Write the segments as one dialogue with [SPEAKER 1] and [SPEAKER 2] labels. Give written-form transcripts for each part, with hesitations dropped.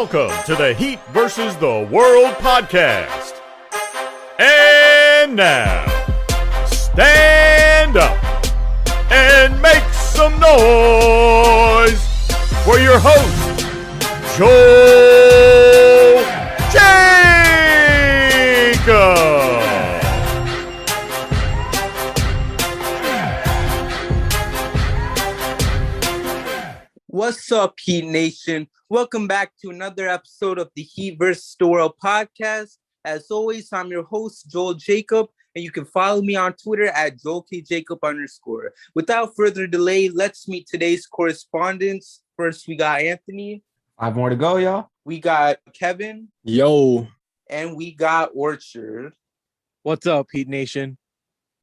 [SPEAKER 1] Welcome to the Heat versus the World podcast. And now, stand up and make some noise for your host, Joel Jacob.
[SPEAKER 2] What's up, Heat Nation? Welcome back to another episode of the Heat vs. the World podcast. As always, I'm your host, Joel Jacob, and you can follow me on Twitter at JoelKJacob_. Without further delay, let's meet today's correspondents. First, we got Anthony.
[SPEAKER 3] 5 more to go, y'all.
[SPEAKER 2] We got Kevin.
[SPEAKER 4] Yo.
[SPEAKER 2] And we got Orchard.
[SPEAKER 4] What's up, Heat Nation?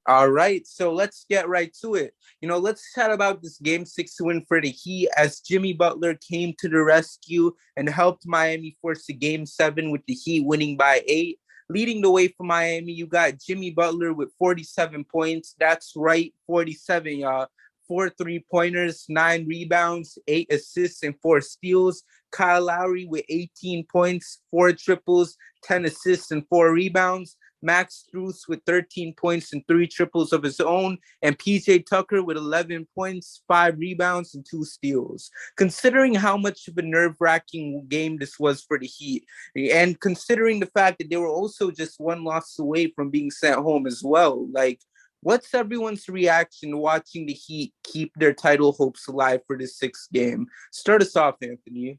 [SPEAKER 2] All right, so let's get right to it. Let's chat about this Game 6 win for the Heat as Jimmy Butler came to the rescue and helped Miami force a Game 7 with the Heat winning by 8. Leading the way for Miami, you got Jimmy Butler with 47 points. That's right, 47, y'all. 4 3-pointers, 9 rebounds, 8 assists, and 4 steals. Kyle Lowry with 18 points, 4 triples, 10 assists, and 4 rebounds. Max Strus with 13 points and 3 triples of his own, and PJ Tucker with 11 points, 5 rebounds, and 2 steals. Considering how much of a nerve-wracking game this was for the Heat, and considering the fact that they were also just 1 loss away from being sent home as well, what's everyone's reaction watching the Heat keep their title hopes alive for this 6th game? Start us off, Anthony.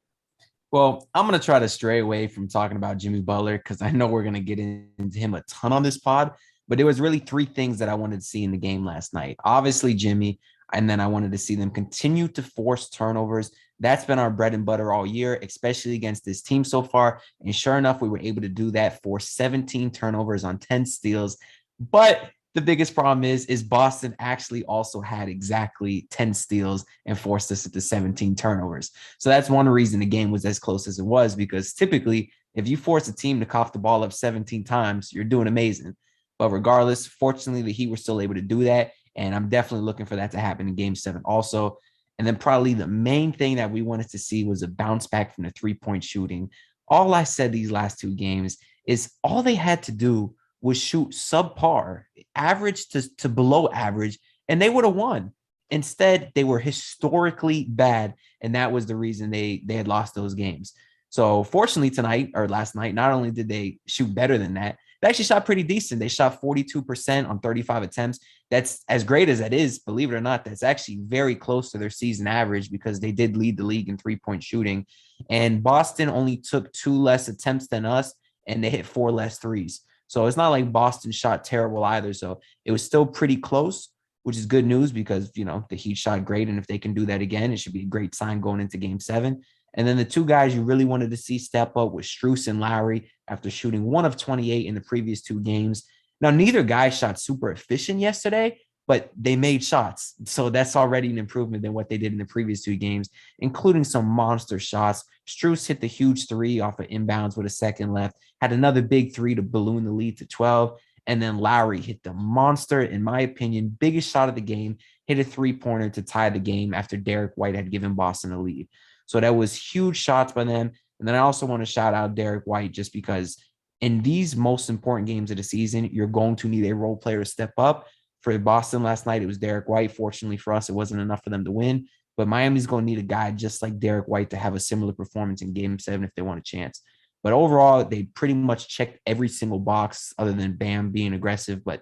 [SPEAKER 3] Well, I'm going to try to stray away from talking about Jimmy Butler because I know we're going to get into him a ton on this pod, but there was really 3 things that I wanted to see in the game last night. Obviously, Jimmy, and then I wanted to see them continue to force turnovers. That's been our bread and butter all year, especially against this team so far. And sure enough, we were able to do that for 17 turnovers on 10 steals. But the biggest problem is Boston actually also had exactly 10 steals and forced us into 17 turnovers. So that's one reason the game was as close as it was, because typically if you force a team to cough the ball up 17 times, you're doing amazing. But regardless, fortunately, the Heat were still able to do that. And I'm definitely looking for that to happen in Game 7 also. And then probably the main thing that we wanted to see was a bounce back from the 3-point shooting. All I said these last 2 games is all they had to do was shoot subpar, average to below average, and they would have won. Instead, they were historically bad, and that was the reason they had lost those games. So fortunately last night, not only did they shoot better than that, they actually shot pretty decent. They shot 42% on 35 attempts. That's as great as that is, believe it or not, that's actually very close to their season average because they did lead the league in 3-point shooting. And Boston only took 2 less attempts than us, and they hit 4 less threes. So it's not like Boston shot terrible either. So it was still pretty close, which is good news because, the Heat shot great. And if they can do that again, it should be a great sign going into Game 7. And then the 2 guys you really wanted to see step up was Strus and Lowry after shooting 1 of 28 in the previous 2 games. Now, neither guy shot super efficient yesterday, but they made shots. So that's already an improvement than what they did in the previous 2 games, including some monster shots. Strus hit the huge 3 off of inbounds with a second left, had another big 3 to balloon the lead to 12. And then Lowry hit the monster, in my opinion, biggest shot of the game, hit a 3-pointer to tie the game after Derek White had given Boston a lead. So that was huge shots by them. And then I also want to shout out Derek White just because in these most important games of the season, you're going to need a role player to step up. For Boston last night, it was Derek White. Fortunately for us, it wasn't enough for them to win. But Miami's going to need a guy just like Derek White to have a similar performance in Game 7 if they want a chance. But overall, they pretty much checked every single box other than Bam being aggressive. But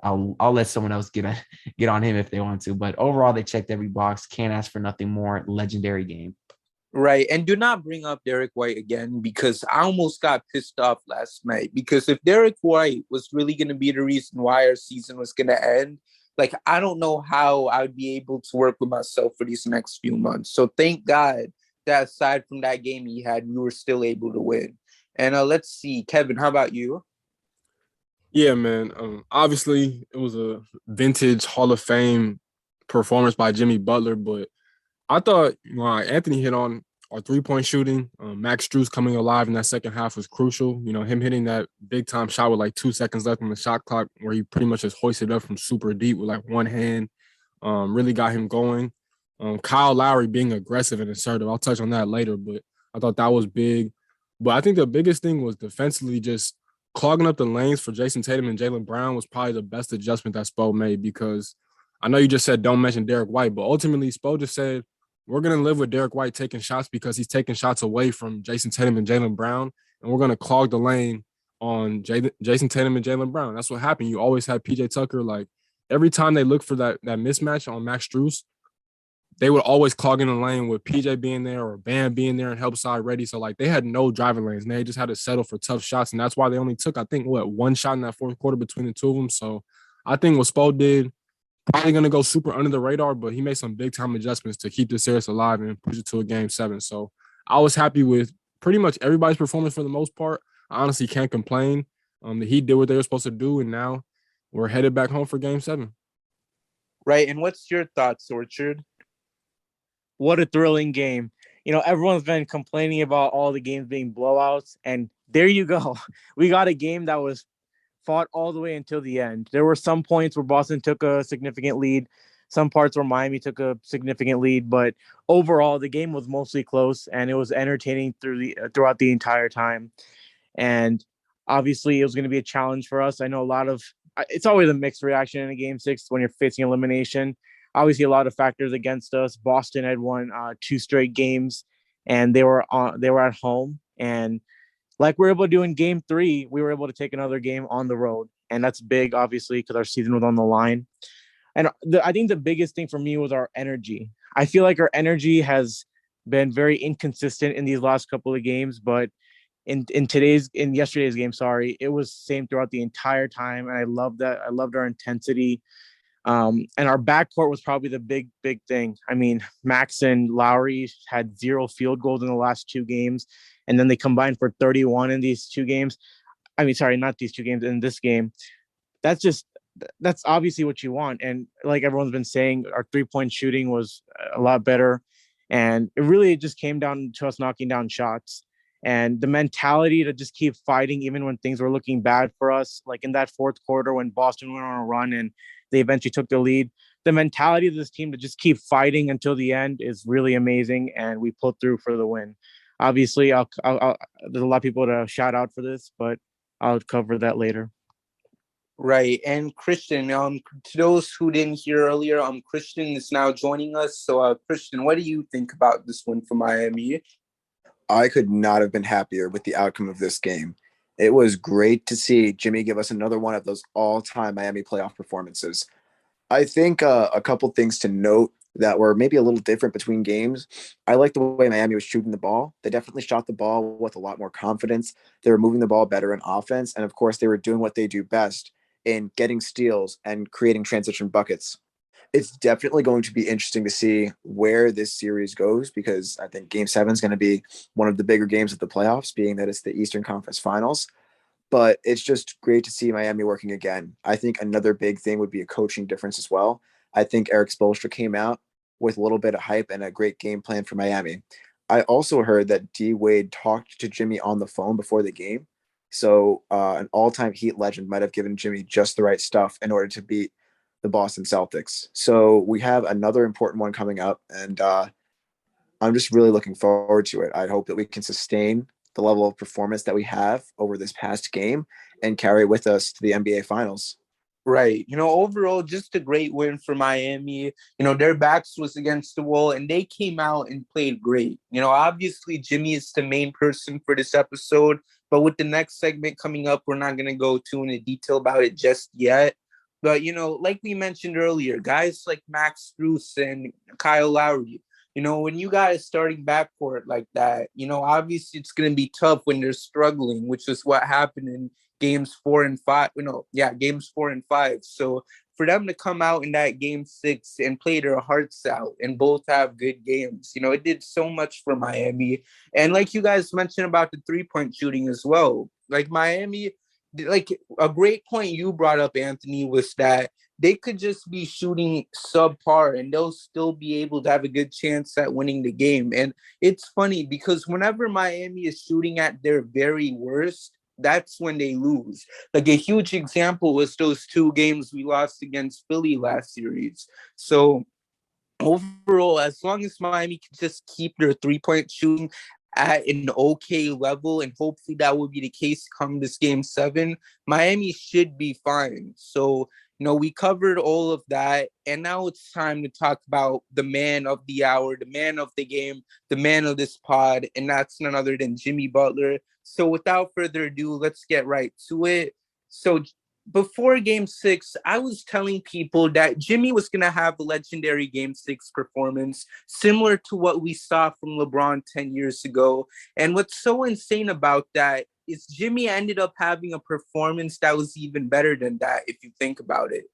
[SPEAKER 3] I'll let someone else get on him if they want to. But overall, they checked every box. Can't ask for nothing more. Legendary game.
[SPEAKER 2] Right. And do not bring up Derek White again, because I almost got pissed off last night. Because if Derek White was really going to be the reason why our season was going to end, I don't know how I would be able to work with myself for these next few months. So thank God that aside from that game he had, we were still able to win. And let's see, Kevin, how about you?
[SPEAKER 4] Yeah, man. Obviously, it was a vintage Hall of Fame performance by Jimmy Butler, but I thought Anthony hit on our 3-point shooting. Max Strus coming alive in that second half was crucial. Him hitting that big-time shot with 2 seconds left on the shot clock where he pretty much just hoisted up from super deep with one hand really got him going. Kyle Lowry being aggressive and assertive. I'll touch on that later, but I thought that was big. But I think the biggest thing was defensively just clogging up the lanes for Jason Tatum and Jaylen Brown was probably the best adjustment that Spo made, because I know you just said don't mention Derek White, but ultimately Spo just said we're going to live with Derek White taking shots because he's taking shots away from Jason Tatum and Jaylen Brown, and we're going to clog the lane on Jason Tatum and Jaylen Brown. That's what happened. You always had PJ Tucker. Like every time they look for that mismatch on Max Strus, they would always clog in the lane with PJ being there or Bam being there and help side ready. So like they had no driving lanes and they just had to settle for tough shots. And that's why they only took, I think, one shot in that fourth quarter between the two of them. So I think what Spo did, probably going to go super under the radar, but he made some big time adjustments to keep the series alive and push it to a game 7. So I was happy with pretty much everybody's performance for the most part. I honestly can't complain. The Heat did what they were supposed to do, and now we're headed back home for game 7.
[SPEAKER 2] Right. And what's your thoughts, Orchard?
[SPEAKER 5] What a thrilling game. Everyone's been complaining about all the games being blowouts, and there you go. We got a game that was fought all the way until the end. There were some points where Boston took a significant lead, some parts where Miami took a significant lead, but overall the game was mostly close and it was entertaining throughout the entire time. And obviously it was going to be a challenge for us. I know it's always a mixed reaction in a game 6 when you're facing elimination. Obviously a lot of factors against us. Boston had won 2 straight games and they were at home, and like we were able to do in game 3, we were able to take another game on the road. And that's big, obviously, because our season was on the line. And I think the biggest thing for me was our energy. I feel like our energy has been very inconsistent in these last couple of games, but in yesterday's game, it was the same throughout the entire time. And I loved that. I loved our intensity. And our backcourt was probably the big thing. I mean, Max and Lowry had 0 field goals in the last 2 games, and then they combined for 31 in these 2 games. I mean, sorry, not these 2 games, in this game. That's obviously what you want. And like everyone's been saying, our 3-point shooting was a lot better. And it really just came down to us knocking down shots. And the mentality to just keep fighting even when things were looking bad for us, like in that fourth quarter when Boston went on a run and they eventually took the lead. The mentality of this team to just keep fighting until the end is really amazing, and we pulled through for the win. Obviously, there's a lot of people to shout out for this, but I'll cover that later.
[SPEAKER 2] Right. And Christian, to those who didn't hear earlier, Christian is now joining us. So, Christian, what do you think about this win for Miami?
[SPEAKER 6] I could not have been happier with the outcome of this game. It was great to see Jimmy give us another one of those all-time Miami playoff performances. I think a couple things to note that were maybe a little different between games. I like the way Miami was shooting the ball. They definitely shot the ball with a lot more confidence. They were moving the ball better in offense. And of course, they were doing what they do best in getting steals and creating transition buckets. It's definitely going to be interesting to see where this series goes, because I think game 7 is going to be one of the bigger games of the playoffs, being that it's the Eastern Conference Finals. But it's just great to see Miami working again. I think another big thing would be a coaching difference as well. I think Eric Spoelstra came out with a little bit of hype and a great game plan for Miami. I also heard that D Wade talked to Jimmy on the phone before the game. So an all-time Heat legend might have given Jimmy just the right stuff in order to beat the Boston Celtics. So we have another important one coming up, and I'm just really looking forward to it. I hope that we can sustain the level of performance that we have over this past game and carry it with us to the NBA Finals.
[SPEAKER 2] Right. Overall, just a great win for Miami. Their backs was against the wall and they came out and played great. Obviously Jimmy is the main person for this episode, but with the next segment coming up, we're not going to go too into detail about it just yet. But, like we mentioned earlier, guys like Max Strus and Kyle Lowry, when you got a starting backcourt like that, obviously it's going to be tough when they're struggling, which is what happened in games 4 and 5. Games 4 and 5. So for them to come out in that game 6 and play their hearts out and both have good games, it did so much for Miami. And like you guys mentioned about the 3-point shooting as well, like Miami, like a great point you brought up, Anthony, was that they could just be shooting subpar and they'll still be able to have a good chance at winning the game. And it's funny because whenever Miami is shooting at their very worst, that's when they lose. Like a huge example was those 2 games we lost against Philly last series. So overall, as long as Miami can just keep their 3-point shooting at an okay level, and hopefully that will be the case come this game 7, Miami should be fine. So, we covered all of that, and now it's time to talk about the man of the hour, the man of the game, the man of this pod, and that's none other than Jimmy Butler. So without further ado, let's get right to it. So before game 6, I was telling people that Jimmy was going to have a legendary game 6 performance, similar to what we saw from LeBron 10 years ago. And what's so insane about that is Jimmy ended up having a performance that was even better than that, if you think about it.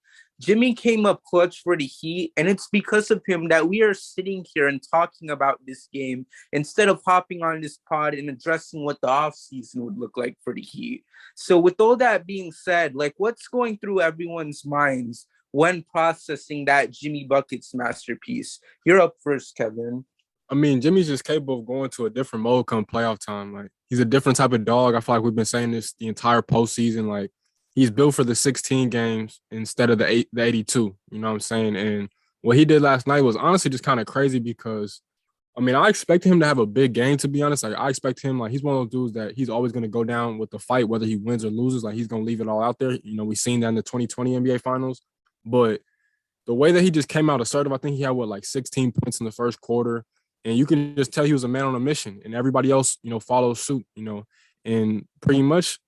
[SPEAKER 2] Jimmy came up clutch for the Heat, and it's because of him that we are sitting here and talking about this game instead of hopping on this pod and addressing what the offseason would look like for the Heat. So with all that being said, like, what's going through everyone's minds when processing that Jimmy Buckets masterpiece? You're up first, Kevin.
[SPEAKER 4] I mean, Jimmy's just capable of going to a different mode come playoff time. Like, he's a different type of dog. I feel like we've been saying this the entire postseason. Like, he's built for the 16 games instead of the 82. You know what I'm saying? And what he did last night was honestly just kind of crazy because, I mean, I expect him to have a big game, to be honest. Like, I expect him, like, he's one of those dudes that he's always going to go down with the fight, whether he wins or loses. Like, he's going to leave it all out there. We've seen that in the 2020 NBA Finals. But the way that he just came out assertive, I think he had, 16 points in the first quarter. And you can just tell he was a man on a mission, and everybody else, follows suit, and pretty much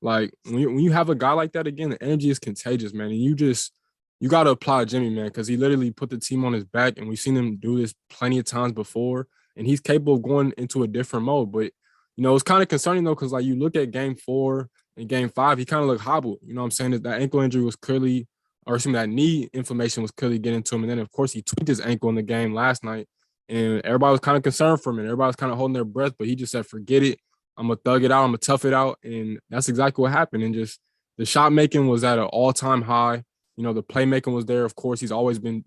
[SPEAKER 4] like when you have a guy like that, again, the energy is contagious, man. And you got to applaud Jimmy, man, because he literally put the team on his back, and we've seen him do this plenty of times before, and he's capable of going into a different mode. But, it's kind of concerning, though, because like you look at game 4 and game 5, he kind of looked hobbled. You know what I'm saying? That ankle injury was clearly, or excuse me, that knee inflammation was clearly getting to him. And then, of course, he tweaked his ankle in the game last night. And everybody was kind of concerned for him, and everybody was kind of holding their breath, but he just said, forget it. I'm going to thug it out. I'm going to tough it out. And that's exactly what happened. And just the shot making was at an all-time high. The playmaking was there. Of course, he's always been,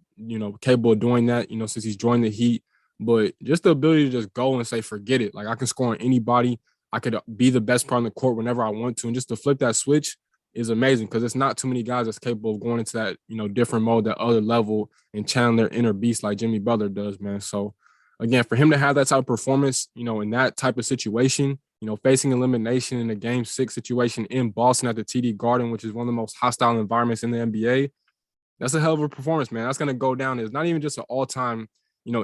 [SPEAKER 4] capable of doing that, since he's joined the Heat. But just the ability to just go and say, forget it. Like, I can score on anybody. I could be the best part on the court whenever I want to. And just to flip that switch is amazing because it's not too many guys that's capable of going into that, different mode, that other level, and channeling their inner beast like Jimmy Butler does, man. So, again, for him to have that type of performance, in that type of situation, facing elimination in a game 6 situation in Boston at the TD Garden, which is one of the most hostile environments in the NBA, that's a hell of a performance, man. That's going to go down as not even just an all-time,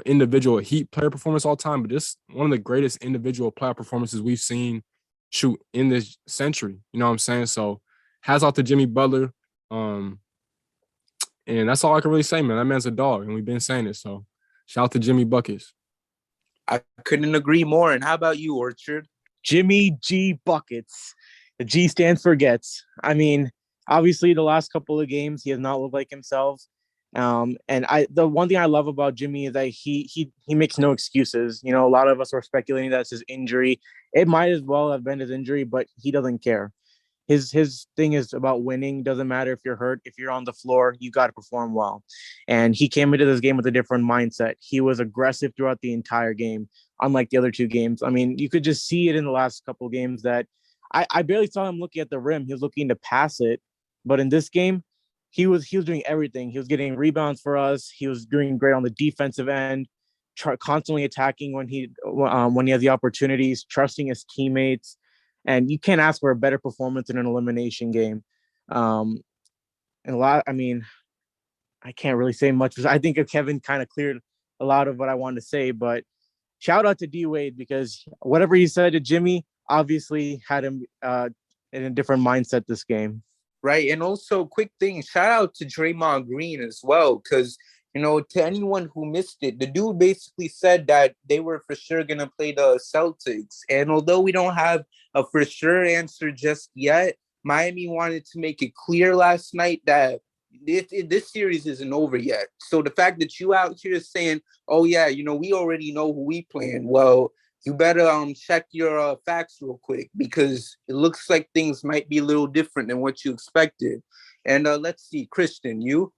[SPEAKER 4] individual Heat player performance all time, but just one of the greatest individual player performances we've seen shoot in this century. You know what I'm saying? So, hats off to Jimmy Butler. And that's all I can really say, man. That man's a dog, and we've been saying it. So, shout out to Jimmy Buckets.
[SPEAKER 2] I couldn't agree more. And how about you, Orchard?
[SPEAKER 5] Jimmy G Buckets. The G stands for gets. I mean, obviously, the last couple of games, he has not looked like himself. And the one thing I love about Jimmy is that he makes no excuses. A lot of us were speculating that's his injury. It might as well have been his injury, but he doesn't care. His thing is about winning. Doesn't matter if you're hurt. If you're on the floor, you got to perform well. And he came into this game with a different mindset. He was aggressive throughout the entire game, unlike the other 2 games. I mean, you could just see it in the last couple of games that I barely saw him looking at the rim. He was looking to pass it. But in this game, he was doing everything. He was getting rebounds for us. He was doing great on the defensive end, constantly attacking when he has the opportunities, trusting his teammates. And you can't ask for a better performance in an elimination game. And I can't really say much. I think Kevin kind of cleared a lot of what I wanted to say, but shout out to D Wade because whatever he said to Jimmy obviously had him in a different mindset this game.
[SPEAKER 2] Right. And also, quick thing, shout out to Draymond Green as well, because, to anyone who missed it, the dude basically said that they were for sure going to play the Celtics. And although we don't have a for sure answer just yet, Miami wanted to make it clear last night that this series isn't over yet. So the fact that you out here saying, oh, yeah, we already know who we playing. Well, you better check your facts real quick because it looks like things might be a little different than what you expected. And let's see, Christian, you?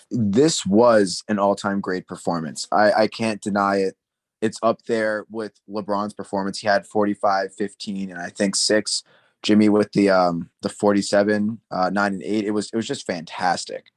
[SPEAKER 6] This was an all-time great performance. I can't deny it. It's up there with LeBron's performance. He had 45, 15, and I think 6. Jimmy with the 47, 9 and 8. It was just fantastic.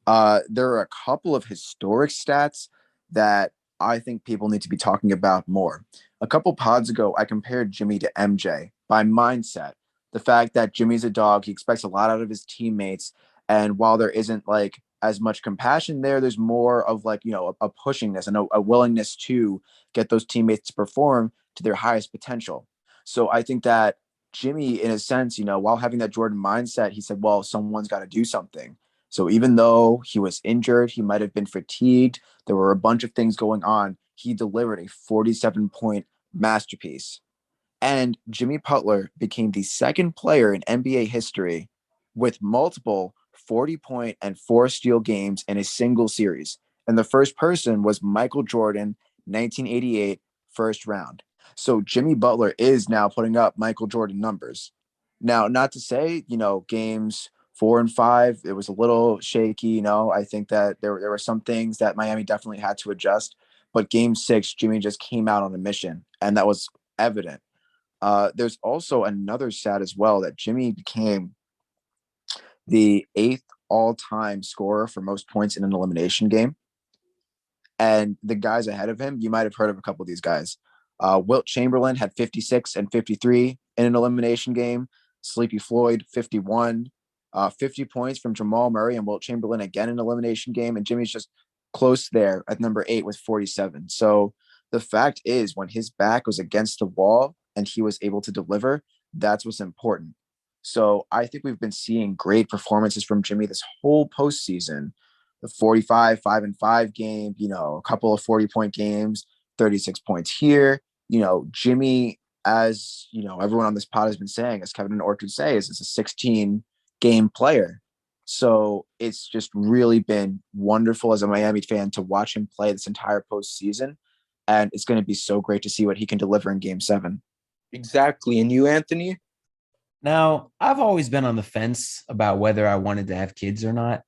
[SPEAKER 6] There are a couple of historic stats that I think people need to be talking about more. A couple pods ago, I compared Jimmy to MJ by mindset. The fact that Jimmy's a dog, he expects a lot out of his teammates. And while there isn't like as much compassion there, there's more of like, a pushingness and a willingness to get those teammates to perform to their highest potential. So I think that Jimmy, in a sense, while having that Jordan mindset, he said, well, someone's got to do something. So even though he was injured, he might have been fatigued, there were a bunch of things going on. He delivered a 47-point masterpiece. And Jimmy Butler became the second player in NBA history with multiple 40-point and 4-steal games in a single series. And the first person was Michael Jordan, 1988, first round. So Jimmy Butler is now putting up Michael Jordan numbers. Now, not to say, games 4 and 5, it was a little shaky. I think that there were some things that Miami definitely had to adjust. But game 6, Jimmy just came out on a mission, and that was evident. There's also another stat as well that Jimmy became the 8th all-time scorer for most points in an elimination game. And the guys ahead of him, you might have heard of a couple of these guys. Wilt Chamberlain had 56 and 53 in an elimination game. Sleepy Floyd, 51. 50 points from Jamal Murray and Wilt Chamberlain again in an elimination game. And Jimmy's just close there at number 8 with 47. So the fact is, when his back was against the wall and he was able to deliver, that's what's important. So I think we've been seeing great performances from Jimmy this whole postseason. The 45, 5-5 game, a couple of 40-point games, 36 points here. Jimmy, as everyone on this pod has been saying, as Kevin and Orchard say, is a 16-game player. So it's just really been wonderful as a Miami fan to watch him play this entire postseason. And it's going to be so great to see what he can deliver in game 7.
[SPEAKER 2] Exactly. And you, Anthony?
[SPEAKER 3] Now, I've always been on the fence about whether I wanted to have kids or not,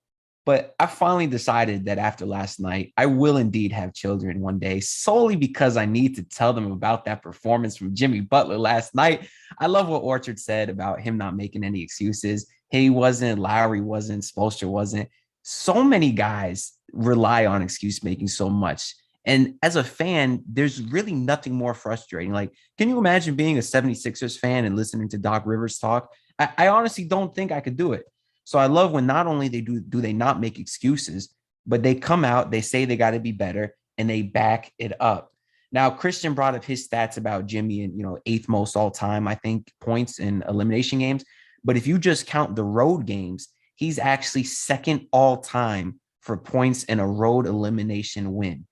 [SPEAKER 3] but I finally decided that after last night, I will indeed have children one day, solely because I need to tell them about that performance from Jimmy Butler last night. I love what Orchard said about him not making any excuses. He wasn't, Lowry wasn't, Spoelstra wasn't. So many guys rely on excuse making so much. And as a fan, there's really nothing more frustrating. Like, can you imagine being a 76ers fan and listening to Doc Rivers talk? I honestly don't think I could do it. So I love when not only do they not make excuses, but they come out, they say they got to be better, and they back it up. Now, Christian brought up his stats about Jimmy and, 8th most all time, I think, points in elimination games. But if you just count the road games, he's actually second all time for points in a road elimination win.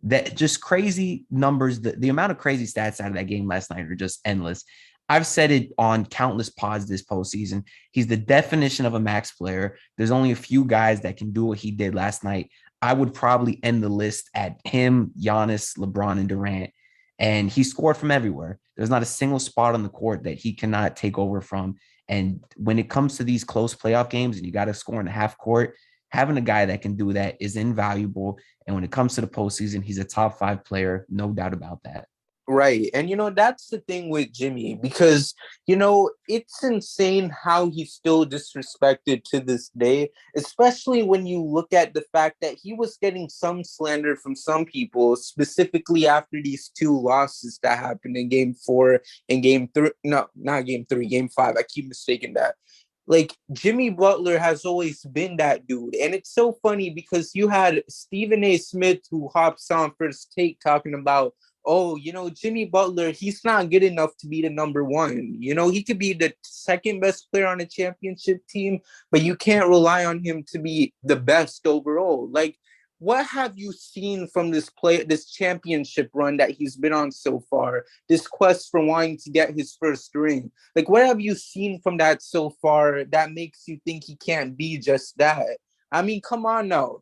[SPEAKER 3] That just crazy numbers. The amount of crazy stats out of that game last night are just endless. I've said it on countless pods this postseason. He's the definition of a max player. There's only a few guys that can do what he did last night. I would probably end the list at him, Giannis, LeBron, and Durant. And he scored from everywhere. There's not a single spot on the court that he cannot take over from. And when it comes to these close playoff games and you got to score in the half court, having a guy that can do that is invaluable. And when it comes to the postseason, he's a top 5 player, no doubt about that.
[SPEAKER 2] Right. And, that's the thing with Jimmy, because, it's insane how he's still disrespected to this day, especially when you look at the fact that he was getting some slander from some people, specifically after these 2 losses that happened in game 4 and game 3. No, not game 3, game 5. I keep mistaking that. Like, Jimmy Butler has always been that dude. And it's so funny because you had Stephen A. Smith, who hops on First Take, talking about, oh, Jimmy Butler, he's not good enough to be the number 1. He could be the second best player on a championship team, but you can't rely on him to be the best overall. Like, what have you seen from this championship run that he's been on so far? This quest for wanting to get his first ring. Like, what have you seen from that so far that makes you think he can't be just that? I mean, come on now.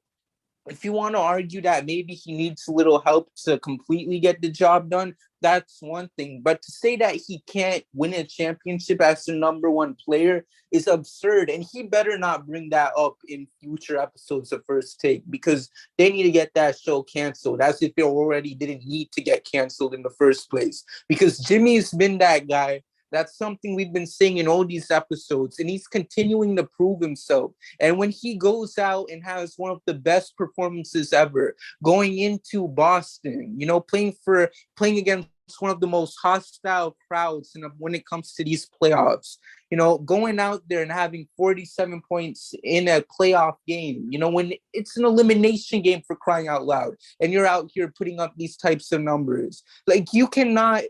[SPEAKER 2] If you want to argue that maybe he needs a little help to completely get the job done, that's one thing. But to say that he can't win a championship as the number 1 player is absurd. And he better not bring that up in future episodes of First Take, because they need to get that show canceled, as if it already didn't need to get canceled in the first place. Because Jimmy's been that guy That's something we've been saying in all these episodes, and he's continuing to prove himself. And when he goes out and has one of the best performances ever, going into Boston, playing against one of the most hostile crowds when it comes to these playoffs, going out there and having 47 points in a playoff game, when it's an elimination game, for crying out loud, and you're out here putting up these types of numbers. Like, you cannot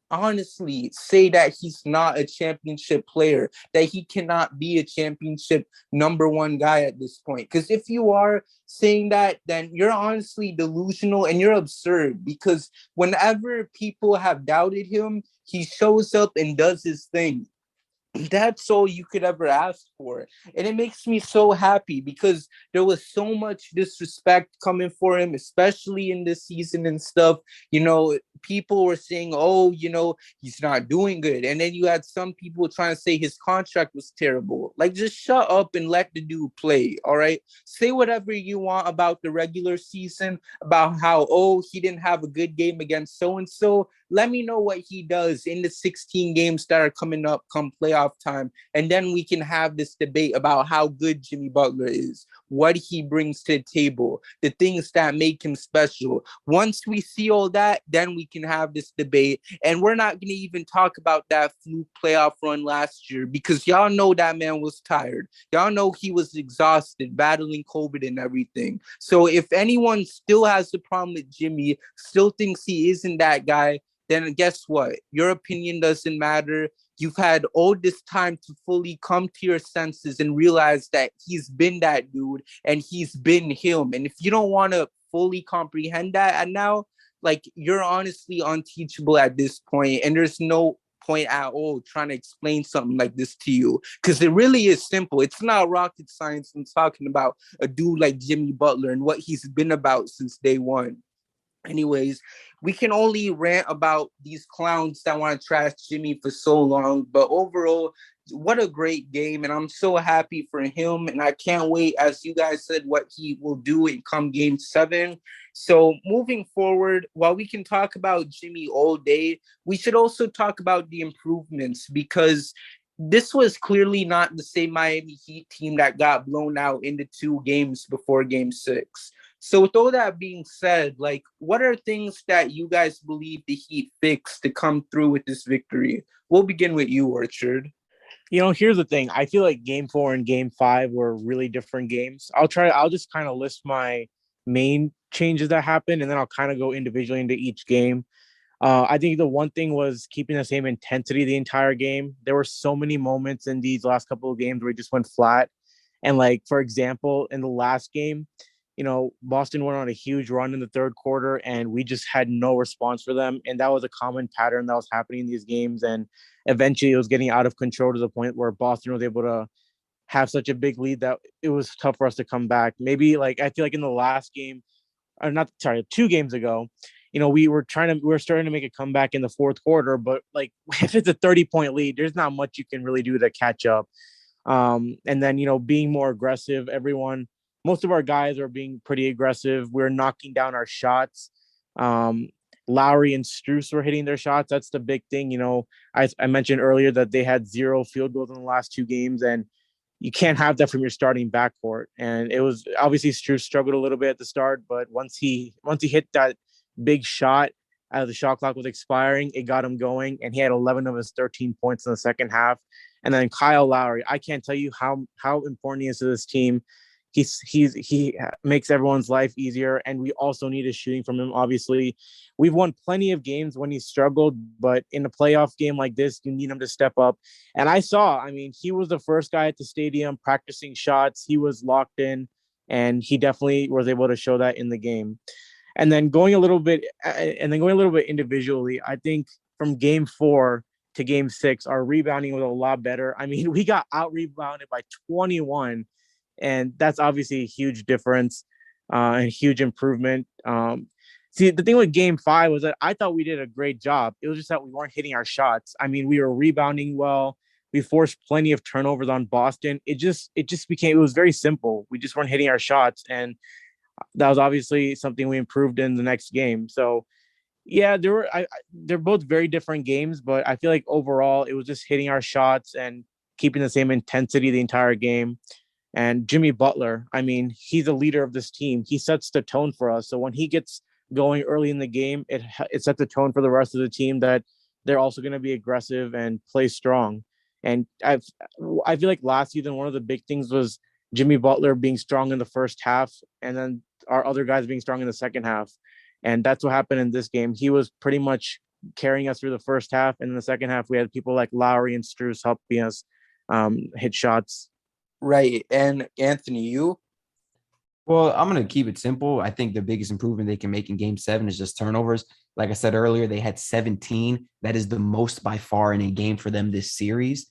[SPEAKER 2] honestly say that he's not a championship player, that he cannot be a championship number one guy at this point. Because if you are saying that, then you're honestly delusional and you're absurd, because whenever people have doubted him, he shows up and does his thing. That's all you could ever ask for. And it makes me so happy, because there was so much disrespect coming for him, especially in this season and stuff. People were saying, oh, he's not doing good. And then you had some people trying to say his contract was terrible. Like, just shut up and let the dude play. All right. Say whatever you want about the regular season, about how, oh, he didn't have a good game against so-and-so. Let me know what he does in the 16 games that are coming up come playoff time. And then we can have this debate about how good Jimmy Butler is, what he brings to the table, the things that make him special. Once we see all that, then we can have this debate. And we're not going to even talk about that fluke playoff run last year, because y'all know that man was tired. Y'all know he was exhausted, battling COVID and everything. So if anyone still has a problem with Jimmy, still thinks he isn't that guy, then guess what? Your opinion doesn't matter. You've had all this time to fully come to your senses and realize that he's been that dude and he's been him. And if you don't want to fully comprehend that, and now, like, you're honestly unteachable at this point, and there's no point at all trying to explain something like this to you, because it really is simple. It's not rocket science. I'm talking about a dude like Jimmy Butler and what he's been about since day one. Anyways, we can only rant about these clowns that want to trash Jimmy for so long, but overall, what a great game, and I'm so happy for him, and I can't wait, as you guys said, what he will do in come game 7. So moving forward, while we can talk about Jimmy all day, we should also talk about the improvements, because this was clearly not the same Miami Heat team that got blown out in the 2 games before game 6. So with all that being said, like, what are things that you guys believe the Heat fixed to come through with this victory? We'll begin with you, Orchard.
[SPEAKER 5] Here's the thing. I feel like game 4 and game 5 were really different games. I'll just kind of list my main changes that happened, and then I'll kind of go individually into each game. I think the one thing was keeping the same intensity the entire game. There were so many moments in these last couple of games where we just went flat. And, like, for example, in the last game, Boston went on a huge run in the third quarter, and we just had no response for them. And that was a common pattern that was happening in these games. And eventually it was getting out of control to the point where Boston was able to have such a big lead that it was tough for us to come back. Maybe, like, I feel like in the last game, or not, sorry, 2 games ago, we were starting to make a comeback in the fourth quarter, but, like, if it's a 30-point lead, there's not much you can really do to catch up. And then, being more aggressive, most of our guys are being pretty aggressive. We're knocking down our shots. Lowry and Strus were hitting their shots. That's the big thing. I mentioned earlier that they had 0 field goals in the last 2 games, and you can't have that from your starting backcourt. And it was obviously Strus struggled a little bit at the start, but once he hit that big shot as the shot clock was expiring, it got him going, and he had 11 of his 13 points in the second half. And then Kyle Lowry, I can't tell you how important he is to this team. He makes everyone's life easier, and we also need a shooting from him. Obviously, we've won plenty of games when he struggled, but in a playoff game like this, you need him to step up. And he was the first guy at the stadium practicing shots. He was locked in, and he definitely was able to show that in the game. And then going a little bit individually, I think from game 4 to game 6, our rebounding was a lot better. We got out rebounded by 21. And that's obviously a huge difference and huge improvement. See, the thing with game 5 was that I thought we did a great job. It was just that we weren't hitting our shots. We were rebounding well. We forced plenty of turnovers on Boston. It was very simple. We just weren't hitting our shots. And that was obviously something we improved in the next game. So, Yeah, they're both very different games, but I feel like overall it was just hitting our shots and keeping the same intensity the entire game. And Jimmy Butler, I mean, he's the leader of this team. He sets the tone for us. So when he gets going early in the game, it sets the tone for the rest of the team that they're also going to be aggressive and play strong. And I feel like last season one of the big things was Jimmy Butler being strong in the first half, and then our other guys being strong in the second half. And that's what happened in this game. He was pretty much carrying us through the first half, and in the second half, we had people like Lowry and Strus helping us hit shots.
[SPEAKER 2] Right. And Anthony, you?
[SPEAKER 3] Well, I'm going to keep it simple. I think the biggest improvement they can make in game 7 is just turnovers. Like I said earlier, they had 17. That is the most by far in a game for them this series,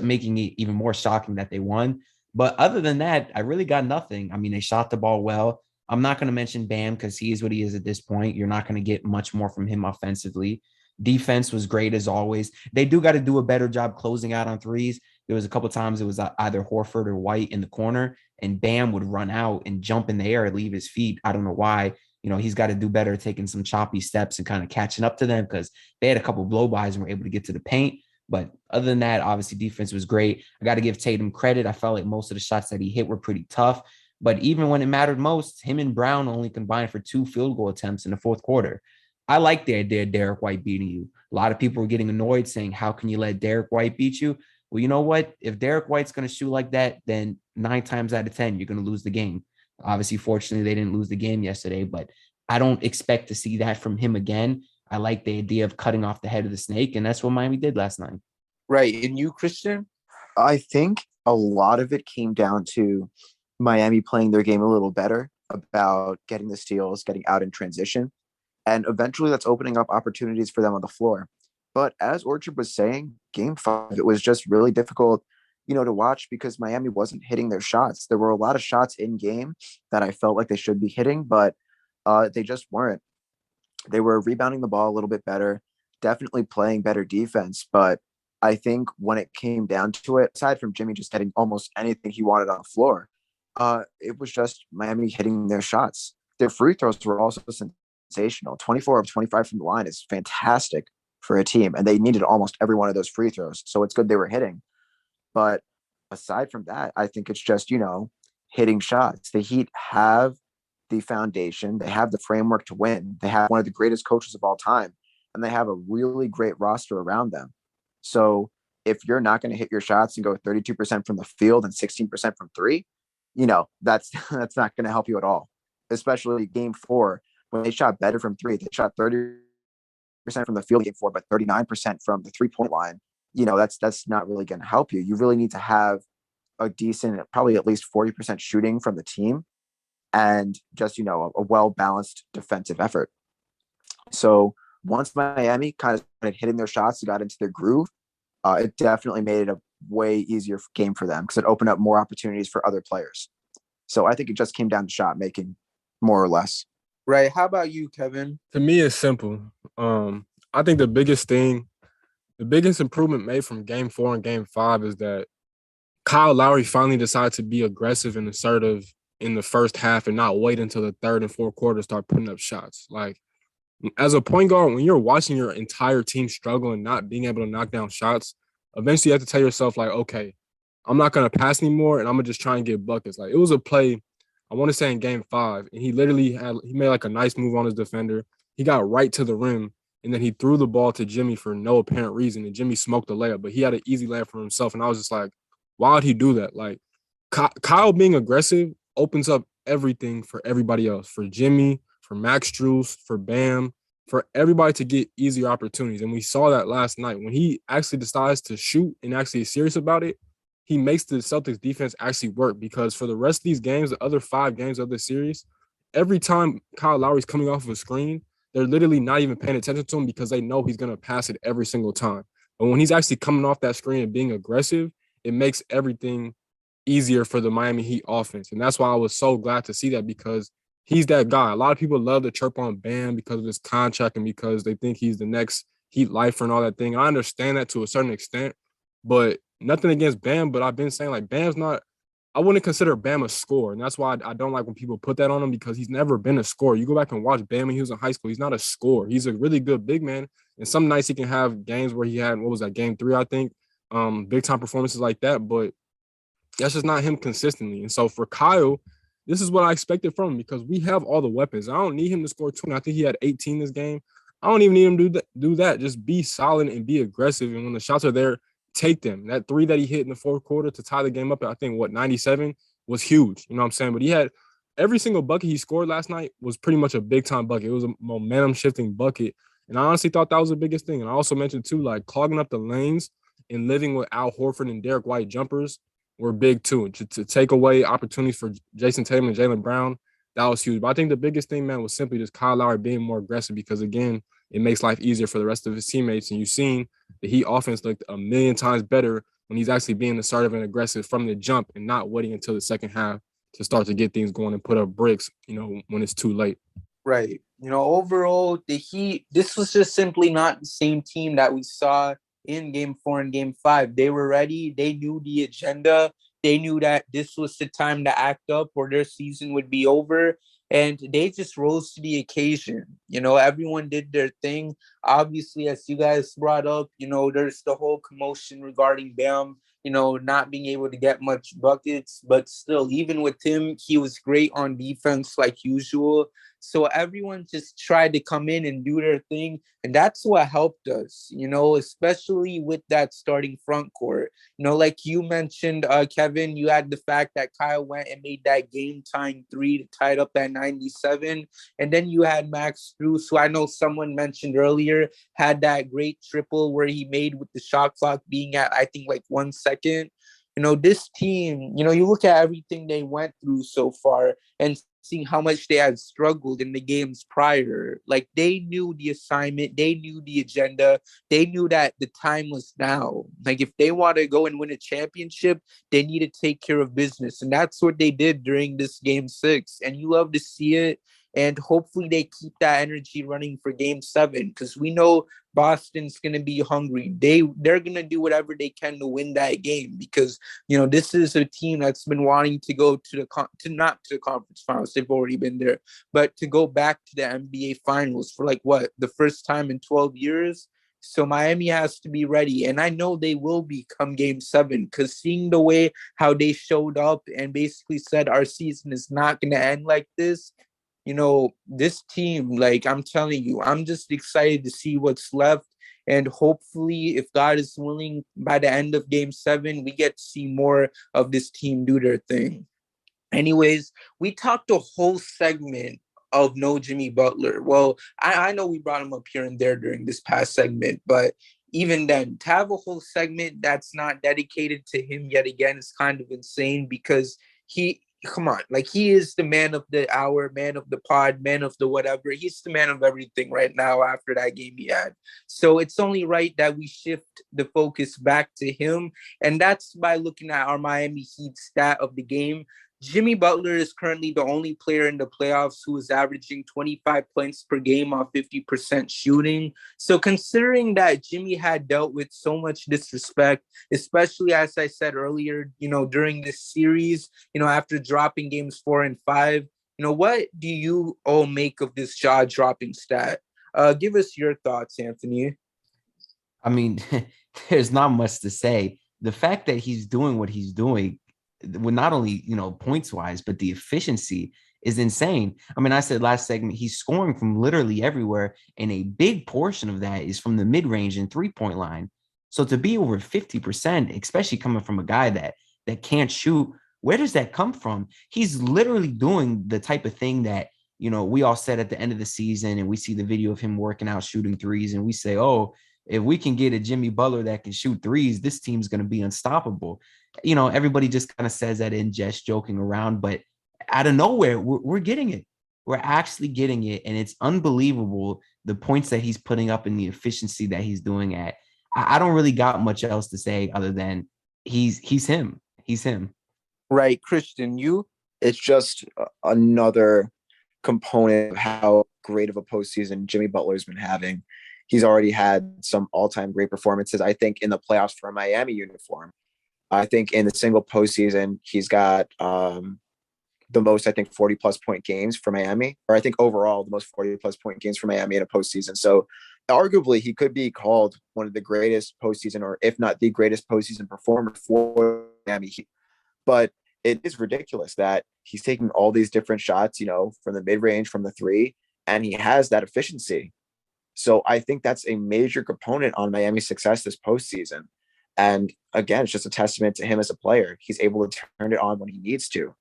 [SPEAKER 3] making it even more shocking that they won. But other than that, I really got nothing. I mean, they shot the ball well. I'm not going to mention Bam because he is what he is at this point. You're not going to get much more from him offensively. Defense was great as always. They do got to do a better job closing out on threes. There was a couple of times it was either Horford or White in the corner, and Bam would run out and jump in the air and leave his feet. I don't know why. He's got to do better taking some choppy steps and kind of catching up to them because they had a couple of blow-bys and were able to get to the paint. But other than that, obviously defense was great. I got to give Tatum credit. I felt like most of the shots that he hit were pretty tough. But even when it mattered most, him and Brown only combined for 2 field goal attempts in the fourth quarter. I like the idea of Derek White beating you. A lot of people were getting annoyed saying, how can you let Derek White beat you? Well, you know what? If Derek White's going to shoot like that, then 9 times out of 10, you're going to lose the game. Obviously, fortunately, they didn't lose the game yesterday, but I don't expect to see that from him again. I like the idea of cutting off the head of the snake, and that's what Miami did last night.
[SPEAKER 2] Right. And you, Christian?
[SPEAKER 6] I think a lot of it came down to Miami playing their game a little better about getting the steals, getting out in transition. And eventually that's opening up opportunities for them on the floor. But as Orchard was saying, game 5, it was just really difficult, to watch because Miami wasn't hitting their shots. There were a lot of shots in game that I felt like they should be hitting, but they just weren't. They were rebounding the ball a little bit better, definitely playing better defense. But I think when it came down to it, aside from Jimmy just getting almost anything he wanted on the floor, it was just Miami hitting their shots. Their free throws were also sensational. 24 of 25 from the line is fantastic for a team, and they needed almost every one of those free throws. So it's good they were hitting. But aside from that, I think it's just, hitting shots. The Heat have the foundation. They have the framework to win. They have one of the greatest coaches of all time, and they have a really great roster around them. So if you're not going to hit your shots and go 32% from the field and 16% from 3, that's not going to help you at all, especially game 4 when they shot better from 3. They shot 30% from the field game 4, but 39% from the 3-point line. That's not really going to help you. You really need to have a decent, probably at least 40% shooting from the team and just, a well-balanced defensive effort. So once Miami kind of started hitting their shots and got into their groove, it definitely made it a way easier game for them because it opened up more opportunities for other players. So I think it just came down to shot making more or less.
[SPEAKER 2] Right. How about you, Kevin?
[SPEAKER 4] To me, it's simple. I think the biggest improvement made from game 4 and game 5 is that Kyle Lowry finally decided to be aggressive and assertive in the first half and not wait until the third and fourth quarter to start putting up shots. Like, as a point guard, when you're watching your entire team struggle and not being able to knock down shots, eventually you have to tell yourself, like, okay, I'm not going to pass anymore and I'm going to just try and get buckets. Like, it was a play, I want to say in game 5, and he made like a nice move on his defender. He got right to the rim, and then he threw the ball to Jimmy for no apparent reason, and Jimmy smoked the layup, but he had an easy layup for himself, and I was just like, why would he do that? Like, Kyle being aggressive opens up everything for everybody else, for Jimmy, for Max Strus, for Bam, for everybody to get easier opportunities. And we saw that last night. When he actually decides to shoot and actually is serious about it, he makes the Celtics defense actually work because for the rest of these games, the other 5 games of this series, every time Kyle Lowry's coming off of a screen, they're literally not even paying attention to him because they know he's going to pass it every single time. But when he's actually coming off that screen and being aggressive, it makes everything easier for the Miami Heat offense. And that's why I was so glad to see that because he's that guy. A lot of people love to chirp on Bam because of his contract and because they think he's the next Heat lifer and all that thing. I understand that to a certain extent, but nothing against Bam. But I've been saying, like, Bam's not I wouldn't consider Bam a scorer. And that's why I don't like when people put that on him, because he's never been a scorer. You go back and watch Bam when he was in high school. He's not a scorer. He's a really good big man. And some nights he can have games where he had, what was that, game 3, I think, big time performances like that. But that's just not him consistently. And so for Kyle, this is what I expected from him, because we have all the weapons. I don't need him to score 20. I think he had 18 this game. I don't even need him to do that. Just be solid and be aggressive. And when the shots are there, take them. That 3 that he hit in the fourth quarter to tie the game up at, I think, 97 was huge. You know what I'm saying? But he had every single bucket he scored last night was pretty much a big-time bucket. It was a momentum-shifting bucket. And I honestly thought that was the biggest thing. And I also mentioned, too, like clogging up the lanes and living with Al Horford and Derek White jumpers were big, too. And to take away opportunities for Jason Tatum and Jaylen Brown, that was huge. But I think the biggest thing, man, was simply just Kyle Lowry being more aggressive, because, again, it makes life easier for the rest of his teammates. And you've seen the Heat offense looked a million times better when he's actually being assertive and aggressive from the jump and not waiting until the second half to start to get things going and put up bricks, when it's too late.
[SPEAKER 2] Right. Overall, the Heat, this was just simply not the same team that we saw in Game 4 and Game 5. They were ready. They knew the agenda. They knew that this was the time to act up or their season would be over. And they just rose to the occasion. Everyone did their thing. Obviously, as you guys brought up, there's the whole commotion regarding Bam, not being able to get much buckets. But still, even with him, he was great on defense like usual. So everyone just tried to come in and do their thing. And that's what helped us, especially with that starting front court. Like you mentioned, Kevin, you had the fact that Kyle went and made that game-tying 3 to tie it up at 97. And then you had Max Strus, who I know someone mentioned earlier, had that great triple where he made with the shot clock being at, I think, like 1 second. This team, you look at everything they went through so far and seeing how much they had struggled in the games prior. Like, they knew the assignment, they knew the agenda, they knew that the time was now. Like, if they want to go and win a championship, they need to take care of business. And that's what they did during this Game 6. And you love to see it. And hopefully they keep that energy running for Game 7, because we know Boston's going to be hungry. They're going to do whatever they can to win that game, because this is a team that's been wanting to go to not to the conference finals. They've already been there, but to go back to the NBA finals for the first time in 12 years. So Miami has to be ready, and I know they will be come Game 7, because seeing the way how they showed up and basically said our season is not going to end like this. This team, like, I'm telling you, I'm just excited to see what's left. And hopefully, if God is willing, by the end of Game 7, we get to see more of this team do their thing. Anyways, we talked a whole segment of no Jimmy Butler. Well, I know we brought him up here and there during this past segment, but even then, to have a whole segment that's not dedicated to him yet again is kind of insane, because come on, like, he is the man of the hour, man of the pod, man of the whatever. He's the man of everything right now after that game he had. So it's only right that we shift the focus back to him. And that's by looking at our Miami Heat stat of the game. Jimmy Butler is currently the only player in the playoffs who is averaging 25 points per game on 50% shooting. So considering that Jimmy had dealt with so much disrespect, especially as I said earlier, during this series, after dropping games 4 and 5, what do you all make of this jaw dropping stat? Give us your thoughts, Anthony.
[SPEAKER 3] I mean, there's not much to say. The fact that he's doing what he's doing, with not only, points wise, but the efficiency is insane. I mean, I said last segment, he's scoring from literally everywhere, and a big portion of that is from the mid-range and 3-point line. So to be over 50%, especially coming from a guy that can't shoot, where does that come from? He's literally doing the type of thing that, we all said at the end of the season, and we see the video of him working out, shooting threes, and we say, oh, if we can get a Jimmy Butler that can shoot threes, this team's going to be unstoppable. Everybody just kind of says that in jest, joking around, but out of nowhere, we're getting it. We're actually getting it, and it's unbelievable the points that he's putting up and the efficiency that he's doing at. I don't really got much else to say other than he's him. He's him.
[SPEAKER 2] Right, Christian, you?
[SPEAKER 6] It's just another component of how great of a postseason Jimmy Butler's been having. He's already had some all-time great performances, I think, in the playoffs for a Miami uniform. I think in the single postseason, he's got the most, I think, 40-plus point games for Miami, or I think overall the most 40-plus point games for Miami in a postseason. So arguably he could be called one of the greatest postseason, or if not the greatest postseason performer for Miami Heat. But it is ridiculous that he's taking all these different shots, from the mid-range, from the three, and he has that efficiency. So I think that's a major component on Miami's success this postseason. And again, it's just a testament to him as a player. He's able to turn it on when he needs to.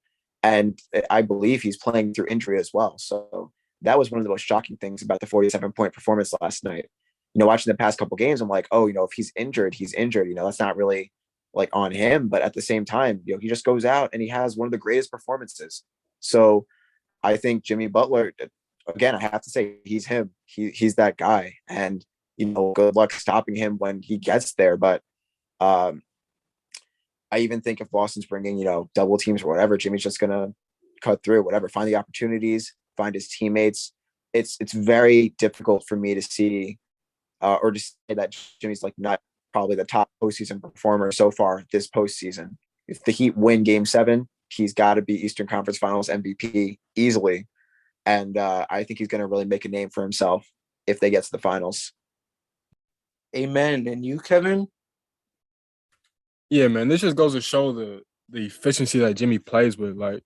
[SPEAKER 6] And I believe he's playing through injury as well. So that was one of the most shocking things about the 47-point performance last night. Watching the past couple games, I'm like, if he's injured, he's injured. That's not really like on him. But at the same time, he just goes out and he has one of the greatest performances. So I think Jimmy Butler, again, I have to say he's him. He's that guy. And, good luck stopping him when he gets there. But I even think if Boston's bringing, double teams or whatever, Jimmy's just going to cut through, whatever, find the opportunities, find his teammates. It's very difficult for me to see or to say that Jimmy's like not probably the top postseason performer so far this postseason. If the Heat win Game 7, he's got to be Eastern Conference Finals MVP easily. And I think he's going to really make a name for himself if they get to the finals.
[SPEAKER 2] Amen. And you, Kevin?
[SPEAKER 4] Yeah, man, this just goes to show the efficiency that Jimmy plays with. Like,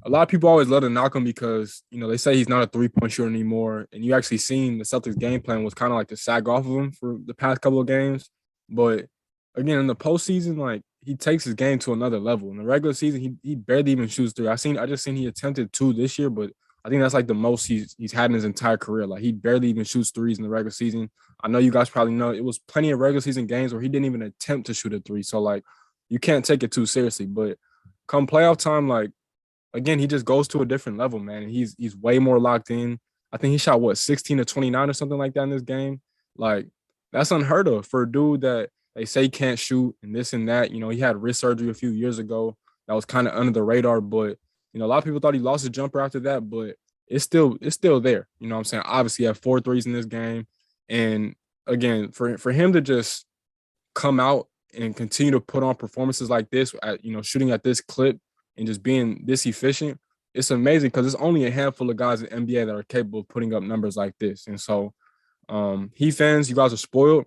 [SPEAKER 4] a lot of people always love to knock him because, they say he's not a three-point shooter anymore. And you actually seen the Celtics game plan was kind of like to sag off of him for the past couple of games. But, again, in the postseason, like, he takes his game to another level. In the regular season, he barely even shoots three. I just seen he attempted 2 this year, but I think that's like the most he's had in his entire career. Like, he barely even shoots threes in the regular season. I know you guys probably know it was plenty of regular season games where he didn't even attempt to shoot a 3. So, like, you can't take it too seriously. But come playoff time, like, again, he just goes to a different level, man. And he's way more locked in. I think he shot, 16 to 29 or something like that in this game. Like, that's unheard of for a dude that they say can't shoot and this and that. He had wrist surgery a few years ago. That was kind of under the radar. But, a lot of people thought he lost his jumper after that. But it's still there. You know what I'm saying? Obviously, he had 4 threes in this game. And, again, for him to just come out and continue to put on performances like this, at, shooting at this clip and just being this efficient, it's amazing because there's only a handful of guys in the NBA that are capable of putting up numbers like this. And so, Heat fans, you guys are spoiled.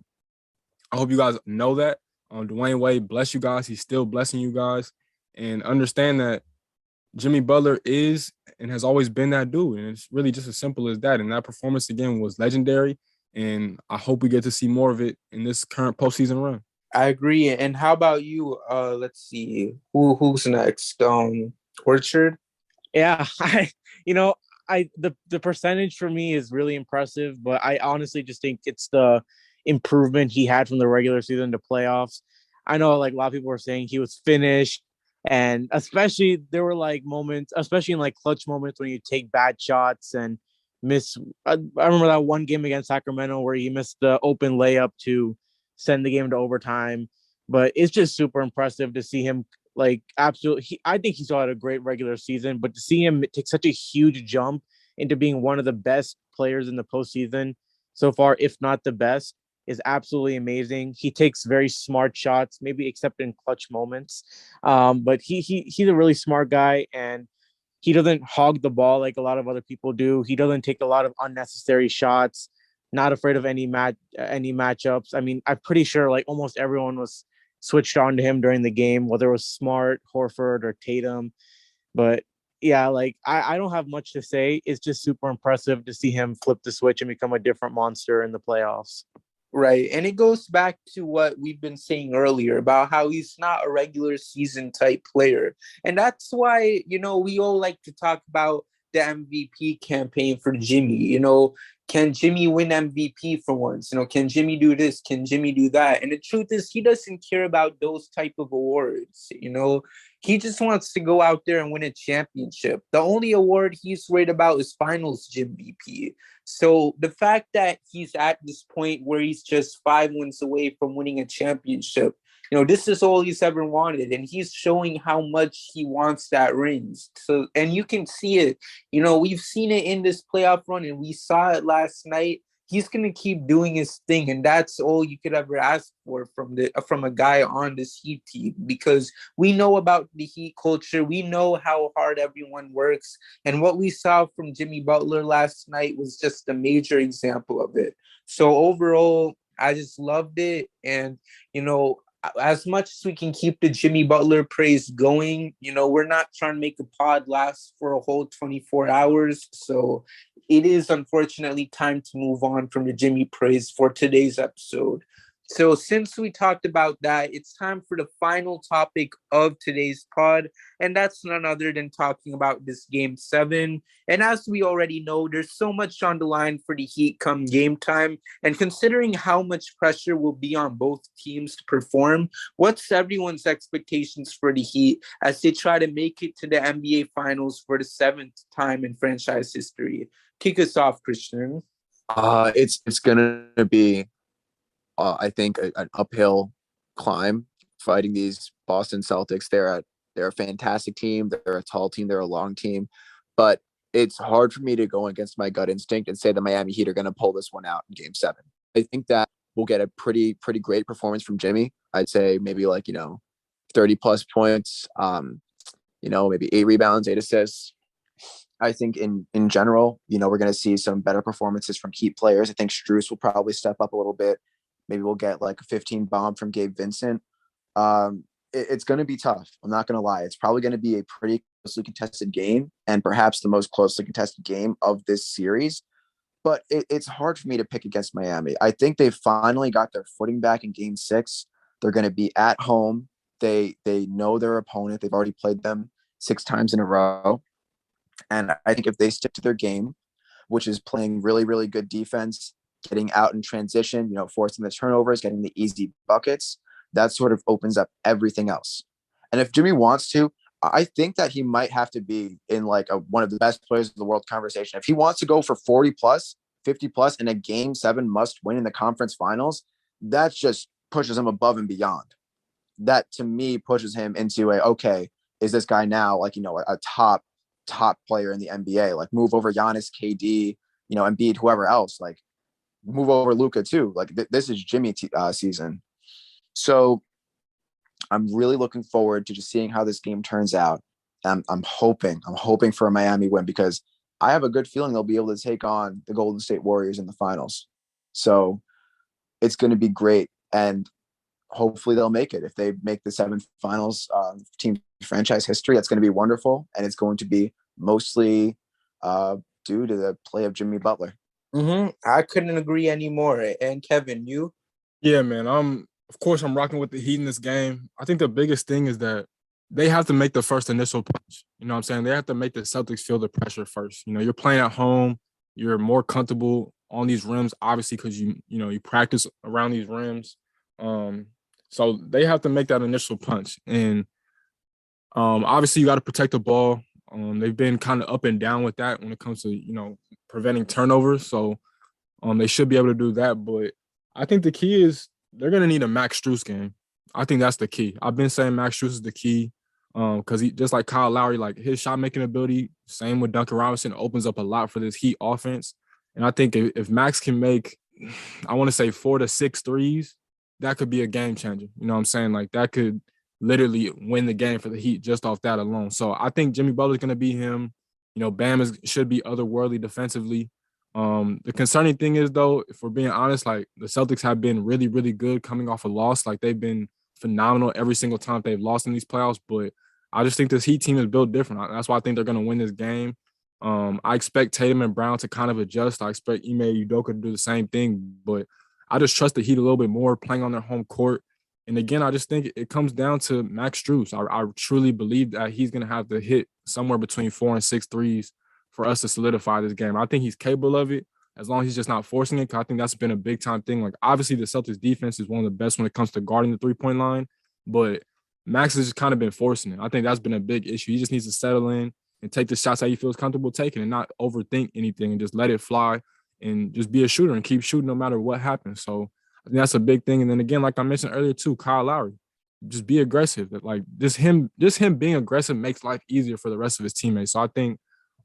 [SPEAKER 4] I hope you guys know that. Dwayne Wade bless you guys. He's still blessing you guys. And understand that Jimmy Butler is and has always been that dude. And it's really just as simple as that. And that performance, again, was legendary. And I hope we get to see more of it in this current postseason run.
[SPEAKER 2] I agree. And how about you? Let's see. Who's next? Orchard?
[SPEAKER 5] Yeah, the percentage for me is really impressive, but I honestly just think it's the improvement he had from the regular season to playoffs. I know like a lot of people were saying he was finished, and especially there were like moments, especially in like clutch moments when you take bad shots and miss. I remember that one game against Sacramento where he missed the open layup to send the game to overtime. But it's just super impressive to see him like absolutely. I think he still had a great regular season, but to see him take such a huge jump into being one of the best players in the postseason so far, if not the best, is absolutely amazing. He takes very smart shots, maybe except in clutch moments. But he's a really smart guy, and he doesn't hog the ball like a lot of other people do. He doesn't take a lot of unnecessary shots, not afraid of any matchups. I mean, I'm pretty sure like almost everyone was switched on to him during the game, whether it was Smart, Horford, or Tatum. But yeah, like I don't have much to say. It's just super impressive to see him flip the switch and become a different monster in the playoffs.
[SPEAKER 2] Right. And it goes back to what we've been saying earlier about how he's not a regular season type player. And that's why, we all like to talk about the MVP campaign for Jimmy. Can Jimmy win MVP for once? Can Jimmy do this? Can Jimmy do that? And the truth is, he doesn't care about those type of awards. He just wants to go out there and win a championship. The only award he's worried about is Finals MVP. So the fact that he's at this point where he's just 5 wins away from winning a championship, this is all he's ever wanted, and he's showing how much he wants that ring. So, and you can see it. We've seen it in this playoff run, and we saw it last night. he's gonna keep doing his thing, and that's all you could ever ask for from a guy on this Heat team, because we know about the Heat culture, we know how hard everyone works, and what we saw from Jimmy Butler last night was just a major example of it. So overall, I just loved it, and as much as we can keep the Jimmy Butler praise going, we're not trying to make a pod last for a whole 24 hours. So it is unfortunately time to move on from the Jimmy praise for today's episode. So since we talked about that, it's time for the final topic of today's pod, and that's none other than talking about this Game 7. And as we already know, there's so much on the line for the Heat come game time, and considering how much pressure will be on both teams to perform, what's everyone's expectations for the Heat as they try to make it to the NBA Finals for the 7th time in franchise history? Kick us off, Christian.
[SPEAKER 6] It's gonna be I think an uphill climb fighting these Boston Celtics. They're a fantastic team. They're a tall team. They're a long team, but it's hard for me to go against my gut instinct and say the Miami Heat are going to pull this one out in Game 7. I think that we'll get a pretty great performance from Jimmy. I'd say maybe 30 plus points. Maybe 8 rebounds, 8 assists. I think in general, we're going to see some better performances from Heat players. I think Strus will probably step up a little bit. Maybe we'll get like a 15 bomb from Gabe Vincent. It's going to be tough. I'm not going to lie. It's probably going to be a pretty closely contested game, and perhaps the most closely contested game of this series. But it's hard for me to pick against Miami. I think they finally got their footing back in Game 6. They're going to be at home. They know their opponent. They've already played them 6 times in a row. And I think if they stick to their game, which is playing really, really good defense, getting out in transition, forcing the turnovers, getting the easy buckets, that sort of opens up everything else. And if Jimmy wants to, I think that he might have to be in one of the best players in the world conversation. If he wants to go for 40 plus, 50 plus in a Game 7 must win in the conference finals, that just pushes him above and beyond. That to me pushes him into okay, is this guy now a top player in the NBA? Move over Giannis, KD, Embiid, whoever else, move over Luka too. This is Jimmy season. So I'm really looking forward to just seeing how this game turns out. I'm hoping for a Miami win, because I have a good feeling they'll be able to take on the Golden State Warriors in the finals. So it's going to be great. And hopefully they'll make it. If they make the 7th finals team franchise history, that's going to be wonderful. And it's going to be mostly due to the play of Jimmy Butler.
[SPEAKER 2] I couldn't agree anymore. And Kevin, you?
[SPEAKER 4] Yeah, man. Of course, I'm rocking with the Heat in this game. I think the biggest thing is that they have to make the first initial punch. You know what I'm saying? They have to make the Celtics feel the pressure first. You're playing at home. You're more comfortable on these rims, obviously, because you practice around these rims. So they have to make that initial punch. And obviously, you got to protect the ball. They've been kind of up and down with that when it comes to, preventing turnovers. So they should be able to do that. But I think the key is they're going to need a Max Strus game. I think that's the key. I've been saying Max Strus is the key because he, just like Kyle Lowry, his shot-making ability, same with Duncan Robinson, opens up a lot for this Heat offense. And I think if Max can make, I want to say 4 to 6 threes, that could be a game changer. You know what I'm saying? That could literally win the game for the Heat just off that alone. So I think Jimmy Butler's going to be him. Bam should be otherworldly defensively. The concerning thing is, though, if we're being honest, the Celtics have been really, really good coming off a loss. They've been phenomenal every single time they've lost in these playoffs. But I just think this Heat team is built different. That's why I think they're going to win this game. I expect Tatum and Brown to kind of adjust. I expect Ime Udoka to do the same thing. But I just trust the Heat a little bit more playing on their home court. And again, I just think it comes down to Max Strus. I truly believe that he's going to have to hit somewhere between 4 and 6 threes for us to solidify this game. I think he's capable of it as long as he's just not forcing it, because I think that's been a big-time thing. Obviously, the Celtics defense is one of the best when it comes to guarding the three-point line, but Max has just kind of been forcing it. I think that's been a big issue. He just needs to settle in and take the shots that he feels comfortable taking and not overthink anything and just let it fly and just be a shooter and keep shooting no matter what happens. So I think that's a big thing. And then again, like I mentioned earlier too, Kyle Lowry, just be aggressive. Just him being aggressive makes life easier for the rest of his teammates. So I think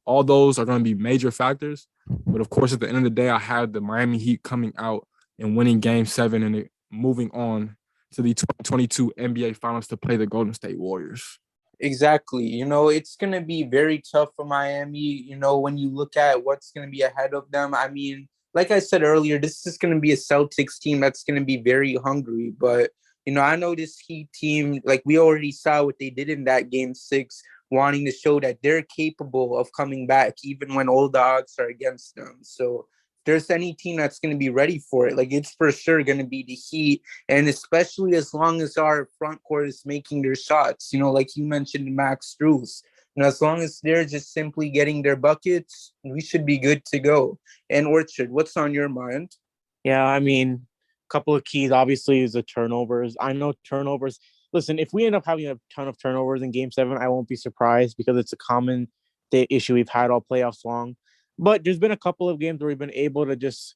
[SPEAKER 4] all those are going to be major factors. But But of course, at the end of the day, I had the Miami Heat coming out and winning Game 7 and moving on to the 2022 NBA Finals to play the Golden State Warriors.
[SPEAKER 2] Exactly. It's going to be very tough for Miami, when you look at what's going to be ahead of them. I mean, like I said earlier, this is going to be a Celtics team that's going to be very hungry. But, I know this Heat team, like we already saw what they did in that Game 6, wanting to show that they're capable of coming back even when all the odds are against them. So if there's any team that's going to be ready for it, like it's for sure going to be the Heat. And especially as long as our front court is making their shots, like you mentioned, Max Strus, as long as they're just simply getting their buckets, we should be good to go. And Orchard, what's on your mind?
[SPEAKER 5] Yeah, I mean, a couple of keys obviously is the turnovers. I know turnovers. Listen, if we end up having a ton of turnovers in Game 7, I won't be surprised because it's a common issue we've had all playoffs long. But there's been a couple of games where we've been able to just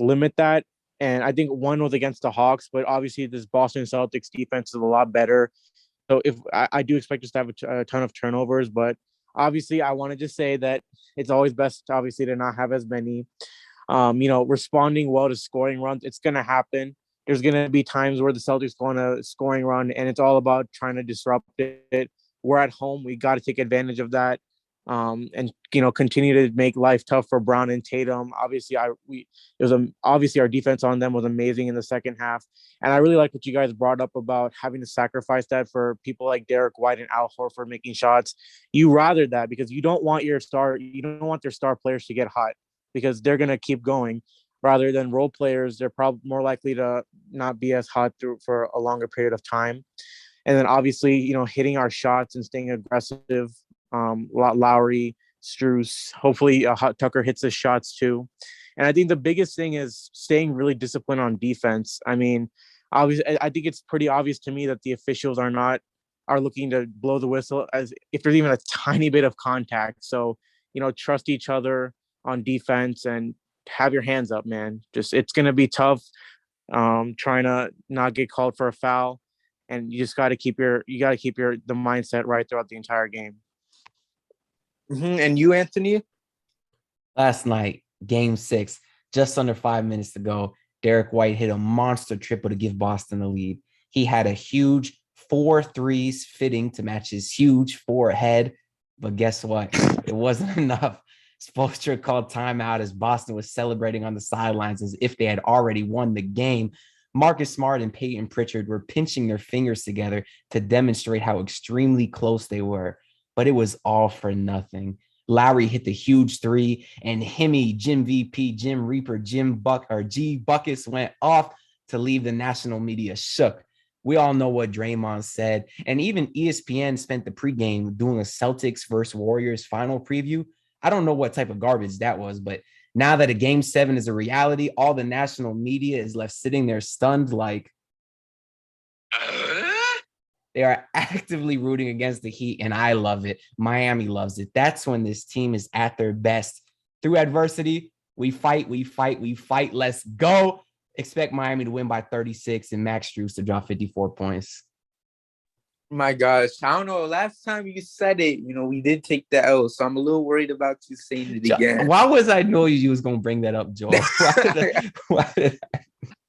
[SPEAKER 5] limit that. And I think one was against the Hawks, but obviously this Boston Celtics defense is a lot better. So if I do expect us to have a ton of turnovers, but obviously I want to just say that it's always best, obviously, to not have as many. Responding well to scoring runs, it's going to happen. There's going to be times where the Celtics go on a scoring run, and it's all about trying to disrupt it. We're at home. We got to take advantage of that, and continue to make life tough for Brown and Tatum. Obviously, obviously our defense on them was amazing in the second half, and I really like what you guys brought up about having to sacrifice that for people like Derek White and Al Horford making shots. You rather that because you don't want their star players to get hot because they're going to keep going. Rather than role players, they're probably more likely to not be as hot for a longer period of time. And then obviously, hitting our shots and staying aggressive. Lowry, Strus, hopefully Tucker hits his shots too. And I think the biggest thing is staying really disciplined on defense. I mean, obviously, I think it's pretty obvious to me that the officials are looking to blow the whistle as if there's even a tiny bit of contact. So, trust each other on defense and have your hands up, man. It's going to be tough trying to not get called for a foul. And you just got to keep the mindset right throughout the entire game.
[SPEAKER 2] Mm-hmm. And you, Anthony?
[SPEAKER 3] Last night, Game 6, just under 5 minutes to go, Derek White hit a monster triple to give Boston the lead. He had a huge 4 threes fitting to match his huge 4 ahead. But guess what? It wasn't enough. Spoelstra called timeout as Boston was celebrating on the sidelines as if they had already won the game. Marcus Smart and Peyton Pritchard were pinching their fingers together to demonstrate how extremely close they were, but it was all for nothing. Lowry hit the huge 3, and Hemi, Jim VP, Jim Reaper, G Buckets went off to leave the national media shook. We all know what Draymond said, and even ESPN spent the pregame doing a Celtics versus Warriors final preview. I don't know what type of garbage that was, but now that a Game 7 is a reality, all the national media is left sitting there stunned like they are actively rooting against the Heat, and I love it. Miami loves it. That's when this team is at their best. Through adversity, we fight. Let's go. Expect Miami to win by 36 and Max Strus to drop 54 points.
[SPEAKER 2] My gosh, I don't know. Last time you said it, we did take the L, so I'm a little worried about you saying it again.
[SPEAKER 3] Why was I know you was gonna bring that up, Joel? Why did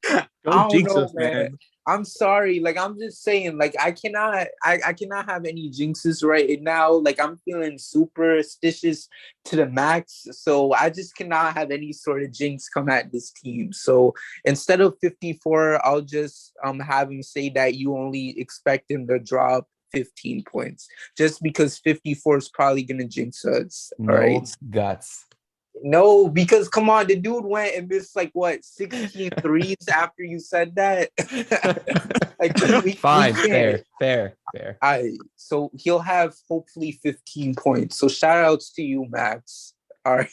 [SPEAKER 2] I don't know, man. I'm sorry. Like, I'm just saying, like, I cannot have any jinxes right now. Like, I'm feeling superstitious to the max. So I just cannot have any sort of jinx come at this team. So instead of 54, I'll just have him say that you only expect him to drop 15 points. Just because 54 is probably gonna jinx us.
[SPEAKER 3] No
[SPEAKER 2] right?
[SPEAKER 3] guts.
[SPEAKER 2] No, because come on, the dude went and missed 16 threes after you said that.
[SPEAKER 3] Fine, fair.
[SPEAKER 2] So he'll have hopefully 15 points. So shout outs to you, Max. All right.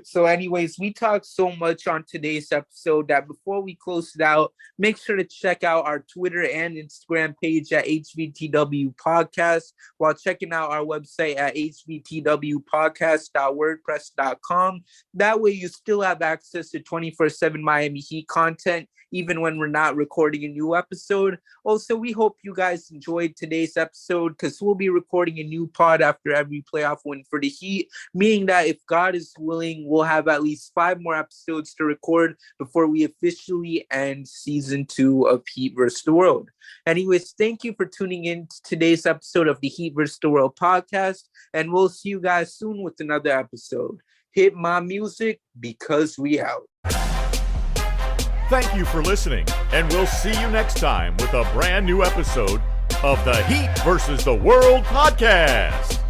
[SPEAKER 2] So anyways, we talked so much on today's episode that before we close it out, make sure to check out our Twitter and Instagram page at HVTW Podcast while checking out our website at hvtwpodcast.wordpress.com. That way you still have access to 24/7 Miami Heat content, even when we're not recording a new episode. Also, we hope you guys enjoyed today's episode because we'll be recording a new pod after every playoff win for the Heat, meaning that if God God is willing, we'll have at least 5 more episodes to record before we officially end season 2 of Heat vs. the World. Anyways, thank you for tuning in to today's episode of the Heat vs. the World podcast, and we'll see you guys soon with another episode. Hit my music because we out.
[SPEAKER 1] Thank you for listening, and we'll see you next time with a brand new episode of the Heat vs. the World podcast.